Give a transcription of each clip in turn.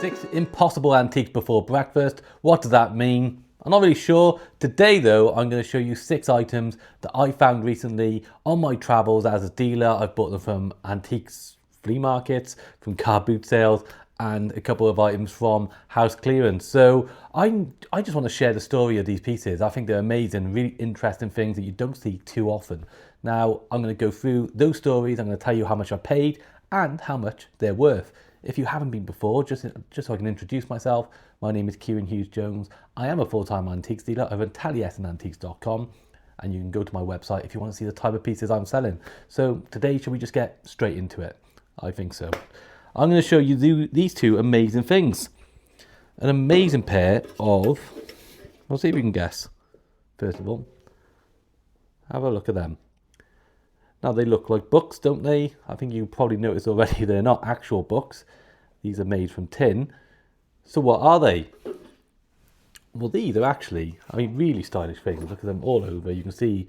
6 impossible antiques before breakfast. What does that mean? I'm not really sure. Today though, I'm going to show you 6 items that I found recently on my travels as a dealer. I've bought them from antiques flea markets, from car boot sales, and a couple of items from house clearance. So I just want to share the story of these pieces. I think they're amazing, really interesting things that you don't see too often. Now I'm going to go through those stories. I'm going to tell you how much I paid and how much they're worth. If you haven't been before, just so I can introduce myself, my name is Kieran Hughes Jones. I am a full-time antiques dealer over at taliesinantiques.com, and you can go to my website if you want to see the type of pieces I'm selling. So today, should we just get straight into it? I think so. I'm going to show you these 2 amazing things. An amazing pair of, we'll see if we can guess. First of all, have a look at them. Now they look like books, don't they? I think you probably noticed already they're not actual books. These are made from tin. So what are they? Well, these are actually, really stylish things. Look at them all over. You can see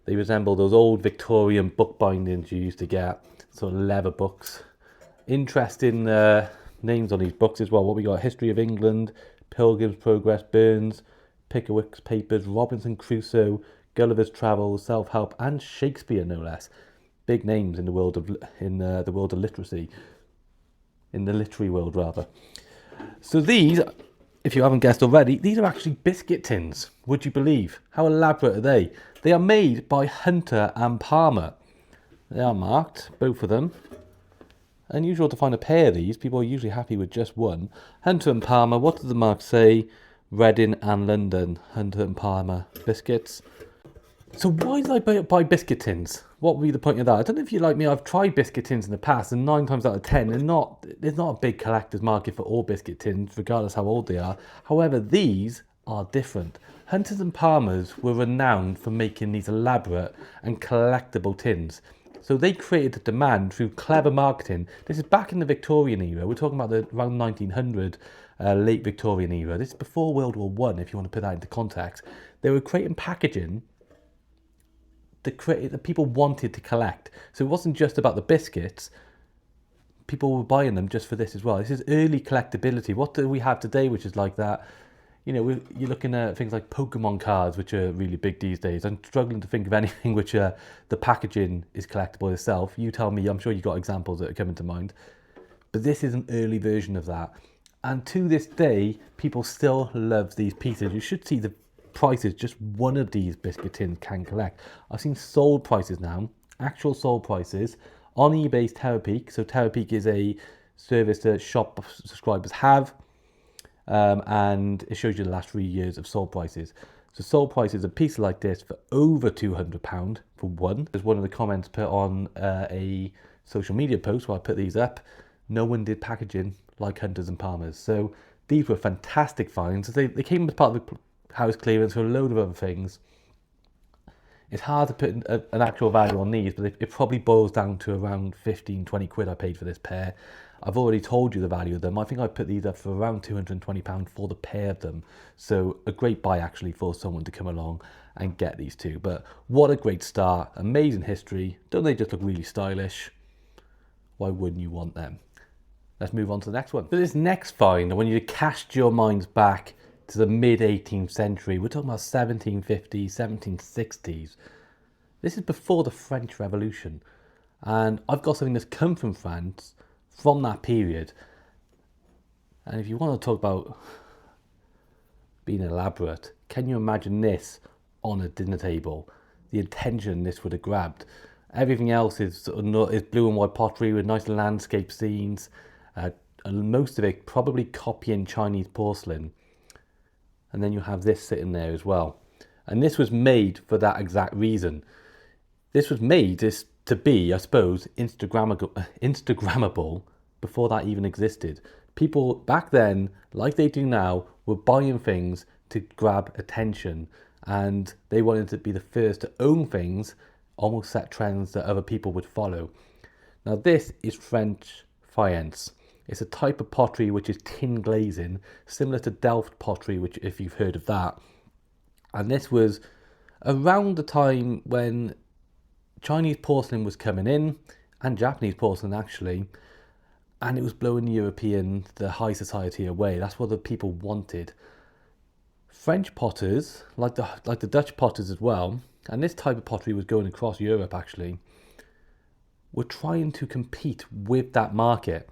they resemble those old Victorian book bindings you used to get, sort of leather books. Interesting names on these books as well. What we got: History of England, Pilgrim's Progress, Burns, Pickwick's Papers, Robinson Crusoe, Gulliver's Travels, Self-Help, and Shakespeare, no less. Big names in the world of literacy, in the literary world rather. So these, if you haven't guessed already, these are actually biscuit tins. Would you believe? How elaborate are they? They are made by Hunter and Palmer. They are marked, both of them. Unusual to find a pair of these. People are usually happy with just one. Hunter and Palmer. What does the mark say? Reading and London. Hunter and Palmer biscuits. So why did I buy biscuit tins? What would be the point of that? I don't know if you're like me, I've tried biscuit tins in the past, and 9 times out of 10, there's not a big collector's market for all biscuit tins, regardless how old they are. However, these are different. Hunters and Palmers were renowned for making these elaborate and collectible tins. So they created a demand through clever marketing. This is back in the Victorian era. We're talking about the around 1900, late Victorian era. This is before World War I, if you want to put that into context. They were creating packaging that people wanted to collect. So it wasn't just about the biscuits. People were buying them just for this as well. This is early collectability. What do we have today which is like that? You know, you're looking at things like Pokemon cards, which are really big these days. I'm struggling to think of anything which the packaging is collectible itself. You tell me, I'm sure you've got examples that are coming to mind. But this is an early version of that. And to this day, people still love these pieces. You should see the prices just one of these biscuit tins can collect. I've seen sold prices now, actual sold prices on eBay's Terapeak. So Terapeak is a service that shop subscribers have, and it shows you the last 3 years of sold prices. So sold prices, a piece like this for over £200 for one. There's one of the comments put on a social media post where I put these up. No one did packaging like Hunters and Palmers. So these were fantastic finds. They came as part of the house clearance for a load of other things. It's hard to put an actual value on these, but it probably boils down to around 15-20 quid I paid for this pair. I've already told you the value of them. I think I put these up for around £220 for the pair of them. So a great buy actually for someone to come along and get these 2. But what a great start. Amazing history. Don't they just look really stylish? Why wouldn't you want them? Let's move on to the next one. So this next find, I want you to cast your minds back to the mid-18th century. We're talking about 1750s, 1760s. This is before the French Revolution. And I've got something that's come from France from that period. And if you want to talk about being elaborate, can you imagine this on a dinner table? The attention this would have grabbed. Everything else is blue and white pottery with nice landscape scenes. And most of it probably copying Chinese porcelain. And then you have this sitting there as well. And this was made for that exact reason. This was made to be, I suppose, Instagrammable before that even existed. People back then, like they do now, were buying things to grab attention. And they wanted to be the first to own things, almost set trends that other people would follow. Now this is French Faience. It's a type of pottery which is tin glazing, similar to Delft pottery, which, if you've heard of that. And this was around the time when Chinese porcelain was coming in, and Japanese porcelain actually, and it was blowing the high society away. That's what the people wanted. French potters, like the Dutch potters as well, and this type of pottery was going across Europe actually, were trying to compete with that market.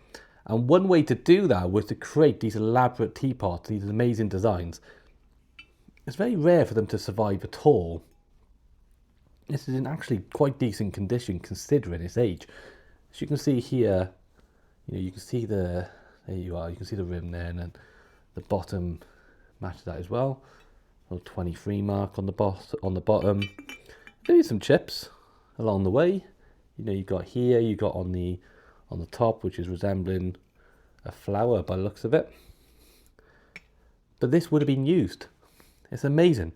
And one way to do that was to create these elaborate teapots, these amazing designs. It's very rare for them to survive at all. This is in actually quite decent condition considering its age. As you can see here, you can see there you are, you can see the rim there, and then the bottom matches that as well. A 23 mark on the bottom. Maybe some chips along the way. You got here, you got on the top, which is resembling a flower by the looks of it. But this would have been used. It's amazing.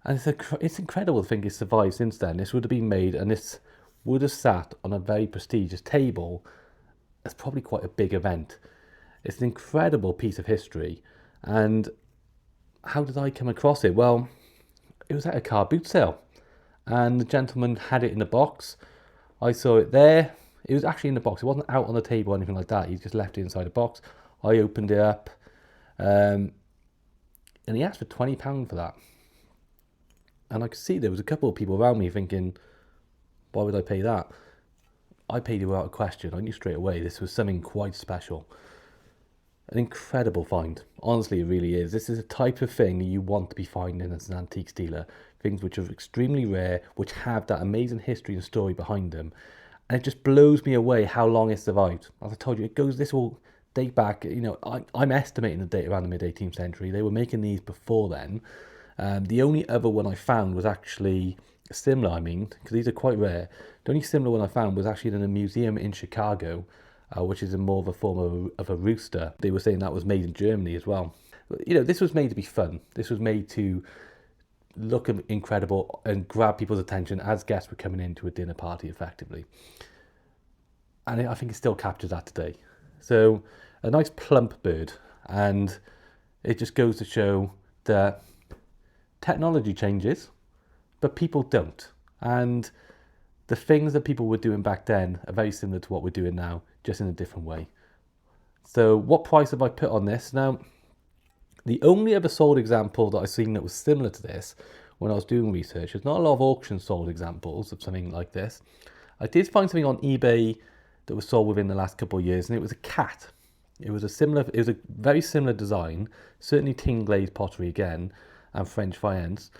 And it's incredible to think it's survived since then. This would have been made, and this would have sat on a very prestigious table. It's probably quite a big event. It's an incredible piece of history. And how did I come across it? Well, it was at a car boot sale, and the gentleman had it in a box. I saw it there. It was actually in the box. It wasn't out on the table or anything like that. He just left it inside a box. I opened it up, and he asked for £20 for that. And I could see there was a couple of people around me thinking, why would I pay that? I paid it without a question. I knew straight away this was something quite special. An incredible find. Honestly, it really is. This is a type of thing that you want to be finding as an antiques dealer. Things which are extremely rare, which have that amazing history and story behind them. And it just blows me away how long it survived. As I told you, this will date back, I'm estimating the date around the mid-18th century. They were making these before then. The only other one I found was actually similar, because these are quite rare. The only similar one I found was actually in a museum in Chicago, which is more of a form of a rooster. They were saying that was made in Germany as well. This was made to be fun. This was made to look incredible and grab people's attention as guests were coming into a dinner party effectively. And I think it still captures that today. So a nice plump bird, and it just goes to show that technology changes, but people don't. And the things that people were doing back then are very similar to what we're doing now, just in a different way. So what price have I put on this? Now, the only other sold example that I've seen that was similar to this when I was doing research, there's not a lot of auction sold examples of something like this. I did find something on eBay that was sold within the last couple of years, and it was a cat. It was a very similar design, certainly tin glazed pottery again, and French Faience,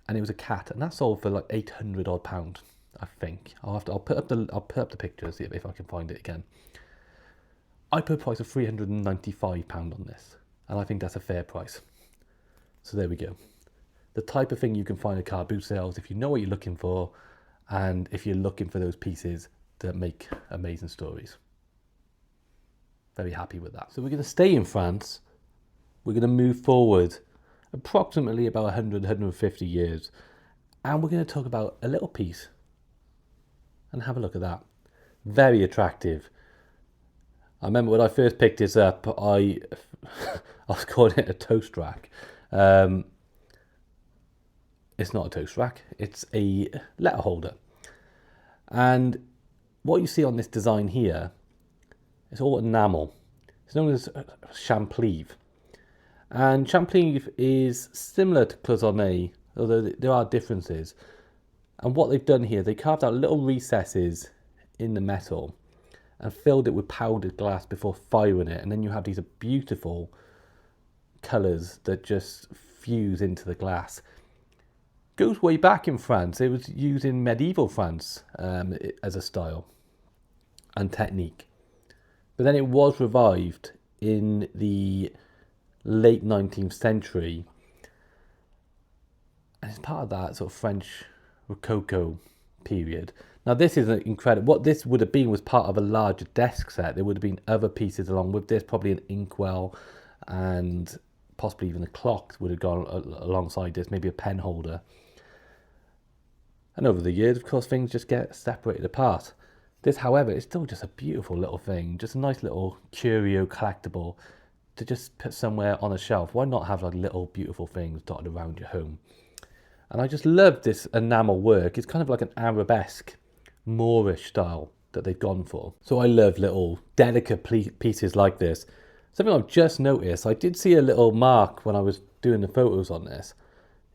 and it was a cat, and that sold for like £800 odd, I think. I'll put up the picture, see if I can find it again. I put a price of £395 on this, and I think that's a fair price. So there we go. The type of thing you can find at car boot sales if you know what you're looking for, and if you're looking for those pieces that make amazing stories. Very happy with that. So we're going to stay in France. We're going to move forward approximately about 150 years, and we're going to talk about a little piece, and have a look at that. Very attractive. I remember when I first picked this up, I was calling it a toast rack. It's not a toast rack, it's a letter holder. And what you see on this design here, it's all enamel. It's known as Champlevé. And Champlevé is similar to cloisonné, although there are differences. And what they've done here, they carved out little recesses in the metal and filled it with powdered glass before firing it. And then you have these beautiful colours that just fuse into the glass. Goes way back in France. It was used in medieval France as a style and technique. But then it was revived in the late 19th century. And it's part of that sort of French Rococo period. Now this is incredible. What this would have been was part of a larger desk set. There would have been other pieces along with this, probably an inkwell and possibly even a clock would have gone alongside this, maybe a pen holder. And over the years, of course, things just get separated apart. This, however, is still just a beautiful little thing, just a nice little curio collectible to just put somewhere on a shelf. Why not have like little beautiful things dotted around your home? And I just love this enamel work. It's kind of like an arabesque, Moorish style that they've gone for. So I love little delicate pieces like this. Something I've just noticed, I did see a little mark when I was doing the photos on this.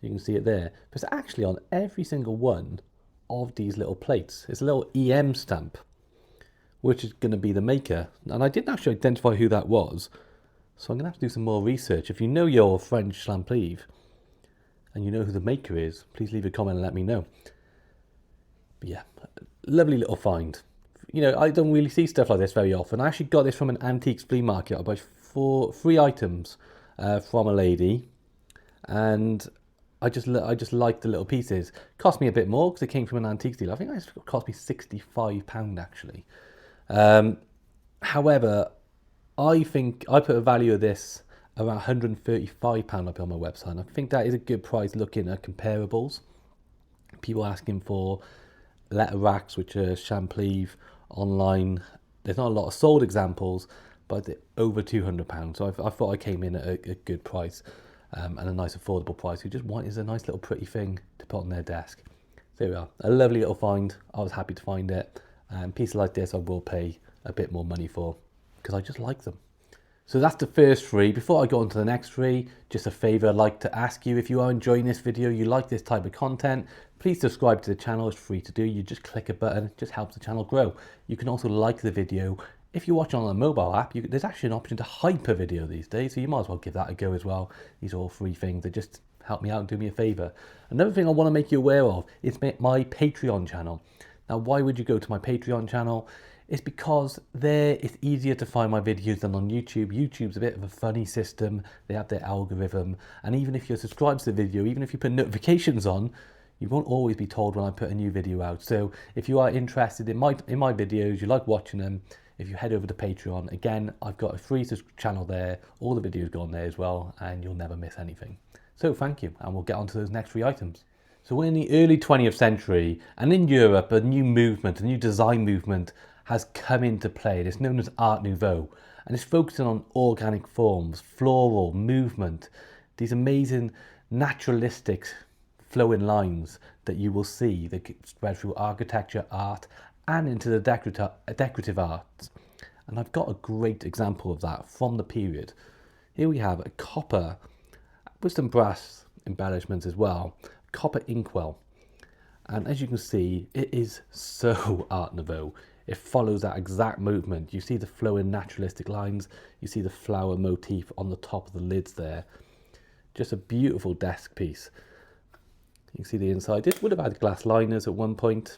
You can see it there. But it's actually on every single one of these little plates. It's a little EM stamp, which is going to be the maker. And I didn't actually identify who that was. So I'm going to have to do some more research. If you know your French Champlevé and you know who the maker is, please leave a comment and let me know. But yeah, lovely little find. You know, I don't really see stuff like this very often. I actually got this from an antiques flea market. I bought 3 items from a lady, and I just liked the little pieces. Cost me a bit more because it came from an antiques dealer. I think it cost me £65 actually. However, I think I put a value of this around £135 up on my website. And I think that is a good price looking at comparables. People asking for letter racks, which are Champlevé online. There's not a lot of sold examples, but they're over £200. So I thought I came in at a good price and a nice affordable price. Who just wanted a nice little pretty thing to put on their desk. So there we are, a lovely little find. I was happy to find it. Pieces like this I will pay a bit more money for because I just like them. So that's the first 3. Before I go on to the next 3, just a favour I'd like to ask you. If you are enjoying this video, you like this type of content, please subscribe to the channel. It's free to do. You just click a button, it just helps the channel grow. You can also like the video. If you're watching on a mobile app, there's actually an option to hype a video these days, so you might as well give that a go as well. These are all free things that just help me out and do me a favour. Another thing I want to make you aware of is my Patreon channel. Now, why would you go to my Patreon channel? It's because there it's easier to find my videos than on YouTube. YouTube's a bit of a funny system. They have their algorithm. And even if you're subscribed to the video, even if you put notifications on, you won't always be told when I put a new video out. So if you are interested in my videos, you like watching them, if you head over to Patreon, again, I've got a free channel there. All the videos go on there as well, and you'll never miss anything. So thank you, and we'll get on to those next 3 items. So we're in the early 20th century, and in Europe, a new movement, a new design movement has come into play. It's known as Art Nouveau, and it's focusing on organic forms, floral, movement, these amazing naturalistic flowing lines that you will see that spread through architecture, art, and into the decorative arts. And I've got a great example of that from the period. Here we have a copper with some brass embellishments as well, copper inkwell. And as you can see, it is so Art Nouveau. It follows that exact movement. You see the flowing naturalistic lines. You see the flower motif on the top of the lids there. Just a beautiful desk piece. You can see the inside. This would have had glass liners at one point.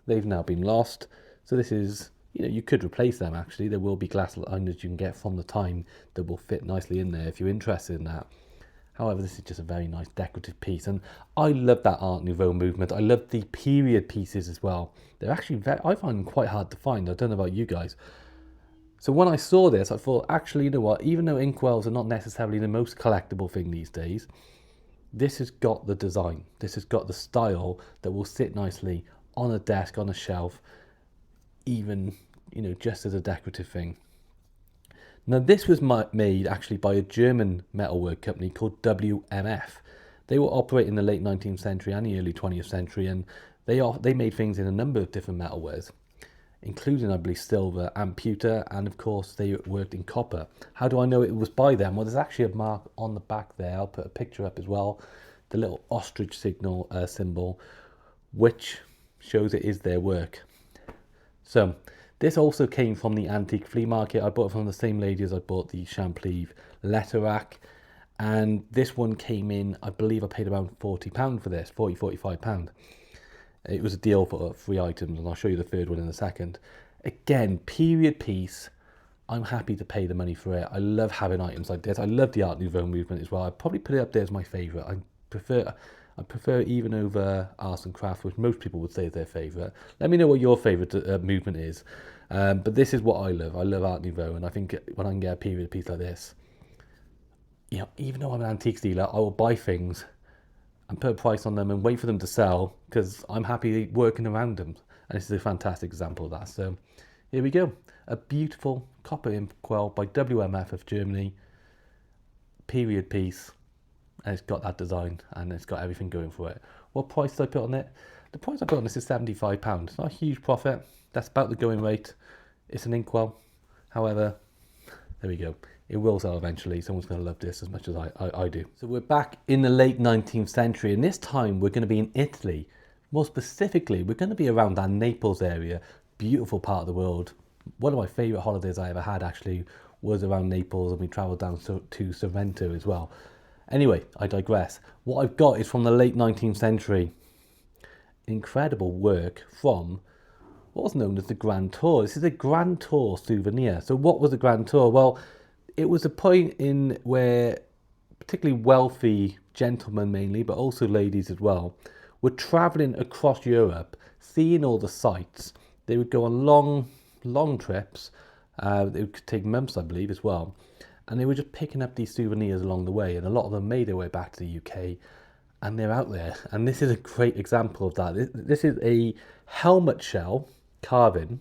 They've now been lost. So this is, you could replace them actually. There will be glass liners you can get from the time that will fit nicely in there if you're interested in that. However, this is just a very nice decorative piece, and I love that Art Nouveau movement. I love the period pieces as well. They're actually I find them quite hard to find. I don't know about you guys. So when I saw this, I thought, actually, you know what? Even though inkwells are not necessarily the most collectible thing these days, this has got the design. This has got the style that will sit nicely on a desk, on a shelf, even, just as a decorative thing. Now this was made actually by a German metalwork company called WMF. They were operating in the late 19th century and the early 20th century, and they made things in a number of different metalwares, including, I believe, silver and pewter, and of course they worked in copper. How do I know it was by them? Well, there's actually a mark on the back there. I'll put a picture up as well. The little ostrich symbol, which shows it is their work. So this also came from the antique flea market. I bought it from the same lady as I bought the Champlevé letter rack. And this one came in, I believe I paid around £40 for this, £45. It was a deal for 3 items, and I'll show you the third one in a second. Again, period piece. I'm happy to pay the money for it. I love having items like this. I love the Art Nouveau movement as well. I'd probably put it up there as my favourite. I prefer it even over arts and crafts, which most people would say is their favourite. Let me know what your favourite movement is. But this is what I love. I love Art Nouveau, and I think when I can get a period piece like this, even though I'm an antiques dealer, I will buy things and put a price on them and wait for them to sell because I'm happy working around them. And this is a fantastic example of that. So here we go. A beautiful copper inkwell by WMF of Germany. Period piece. And it's got that design and it's got everything going for it. What price did I put on it? The price I put on this is £75. It's not a huge profit. That's about the going rate. It's an Inkwell. However, there we go. It will sell eventually. Someone's going to love this as much as I do. So we're back in the late 19th century, and this time we're going to be in Italy. More specifically, we're going to be around that Naples area. Beautiful part of the world. One of my favourite holidays I ever had actually was around Naples, and we travelled down to Sorrento as well. Anyway, I digress. What I've got is from the late 19th century. Incredible work from what was known as the Grand Tour. This is a Grand Tour souvenir. So what was the Grand Tour? Well, it was a point in where particularly wealthy gentlemen mainly, but also ladies as well, were travelling across Europe, seeing all the sights. They would go on long trips. It could take months, I believe, as well. And they were just picking up these souvenirs along the way. And a lot of them made their way back to the UK. And they're out there. And this is a great example of that. This is a helmet shell carving.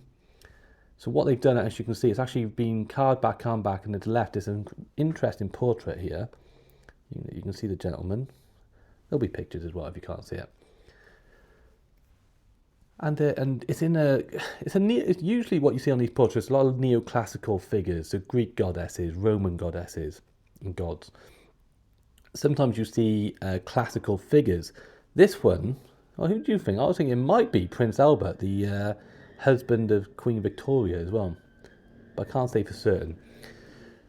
So what they've done, as you can see, it's actually been carved back, and to the left is an interesting portrait here. You can see the gentleman. There'll be pictures as well if you can't see it. And it's usually what you see on these portraits, a lot of neoclassical figures, so Greek goddesses, Roman goddesses and gods. Sometimes you see classical figures. This one, well, who do you think? I was thinking it might be Prince Albert, the husband of Queen Victoria as well, but I can't say for certain.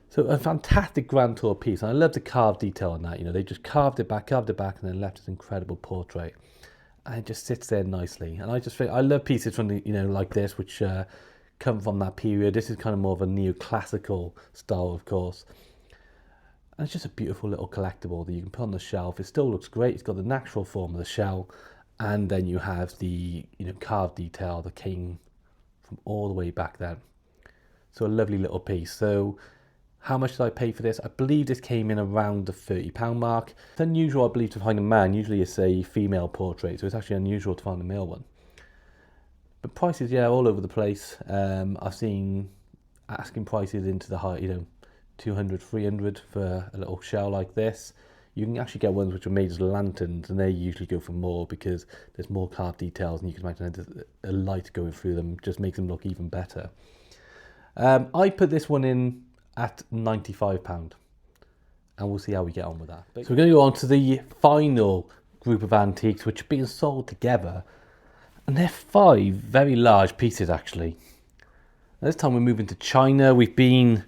So a fantastic Grand Tour piece, and I love the carved detail on that. You know, they just carved it back, and then left this incredible portrait. And it just sits there nicely. And I just think, I love pieces from the, like this, which come from that period. This is kind of more of a neoclassical style, of course. And it's just a beautiful little collectible that you can put on the shelf. It still looks great. It's got the natural form of the shell. And then you have the, carved detail, the king from all the way back then. So a lovely little piece. So how much did I pay for this? I believe this came in around the £30 mark. It's unusual, I believe, to find a man. Usually it's a female portrait, so it's actually unusual to find a male one. But prices, yeah, all over the place. I've seen asking prices into the high, 200, 300 for a little shell like this. You can actually get ones which are made as lanterns, and they usually go for more because there's more carved details, and you can imagine there's a light going through them, just makes them look even better. I put this one in at £95, and we'll see how we get on with that. So we're going to go on to the final group of antiques which are being sold together, and they're 5 very large pieces actually. This time we're moving to China. We've been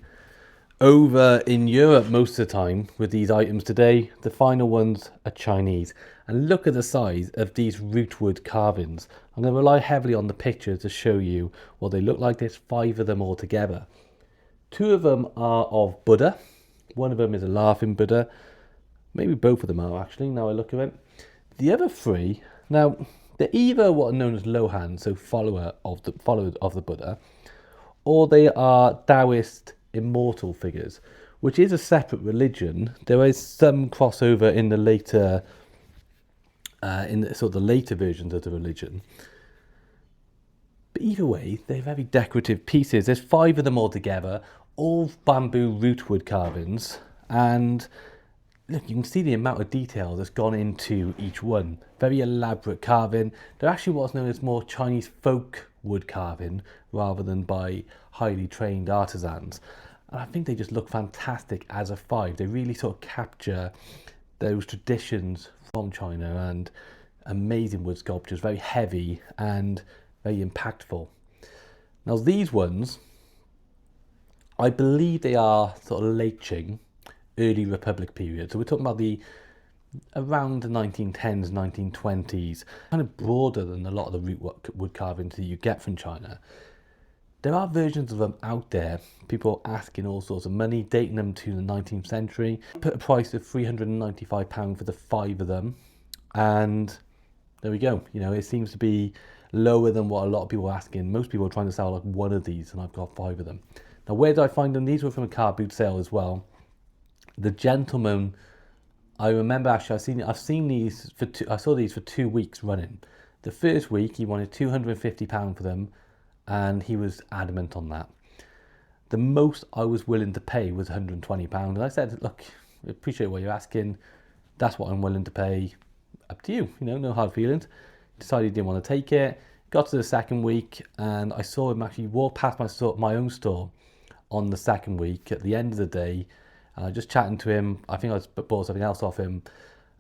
over in Europe most of the time with these items. Today the final ones are Chinese, and look at the size of these rootwood carvings. I'm going to rely heavily on the pictures to show you what they look like. There's 5 of them all together. 2 of them are of Buddha. One of them is a laughing Buddha. Maybe both of them are actually, now I look at it. The other 3, now they're either what are known as Lohan, so followers of the Buddha, or they are Daoist Immortal figures, which is a separate religion. There is some crossover in the later, the later versions of the religion. But either way, they're very decorative pieces. There's 5 of them all together, all bamboo rootwood carvings, and look, you can see the amount of detail that's gone into each one. Very elaborate carving. They're actually what's known as more Chinese folk wood carving rather than by highly trained artisans. And I think they just look fantastic as a 5. They really sort of capture those traditions from China, and amazing wood sculptures, very heavy and very impactful. Now these ones, I believe they are sort of late Qing, early Republic period. So we're talking about around the 1910s, 1920s, kind of broader than a lot of the wood carvings that you get from China. There are versions of them out there, people asking all sorts of money, dating them to the 19th century. Put a price of £395 for the 5 of them, and there we go. It seems to be lower than what a lot of people are asking. Most people are trying to sell like 1 of these, and I've got 5 of them. Now, where did I find them? These were from a car boot sale as well. The gentleman, I remember actually, I saw these for 2 weeks running. The first week he wanted £250 for them, and he was adamant on that. The most I was willing to pay was £120, and I said, look, I appreciate what you're asking. That's what I'm willing to pay. Up to you, no hard feelings. Decided he didn't want to take it. Got to the second week and I saw him actually walk past my own store on the second week at the end of the day. Just chatting to him. I think I bought something else off him.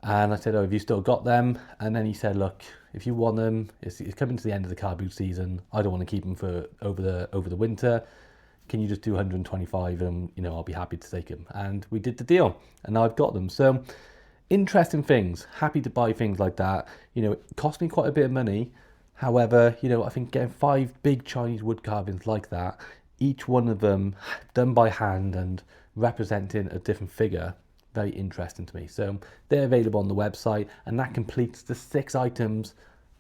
And I said, oh, have you still got them? And then he said, look, if you want them, it's coming to the end of the car boot season. I don't want to keep them for over the winter. Can you just do 125 and, you know, I'll be happy to take them. And we did the deal and now I've got them. So interesting things, happy to buy things like that. You know, it cost me quite a bit of money. However, you know, I think getting 5 big Chinese wood carvings like that, each one of them done by hand and representing a different figure, very interesting to me. So they're available on the website and that completes the 6 items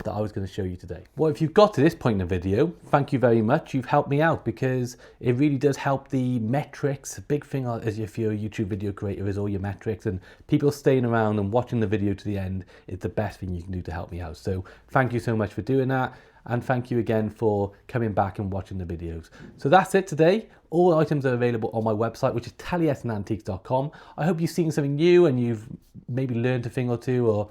that I was going to show you today. Well, if you've got to this point in the video, thank you very much. You've helped me out because it really does help the metrics. A big thing as if you're a YouTube video creator is all your metrics, and people staying around and watching the video to the end is the best thing you can do to help me out. So thank you so much for doing that. And thank you again for coming back and watching the videos. So that's it today. All items are available on my website, which is taliesinantiques.com. I hope you've seen something new and you've maybe learned a thing or two, or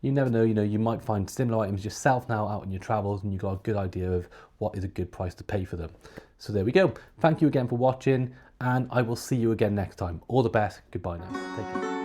you never know, you know, you might find similar items yourself now out on your travels and you've got a good idea of what is a good price to pay for them. So there we go. Thank you again for watching and I will see you again next time. All the best. Goodbye now. Take care.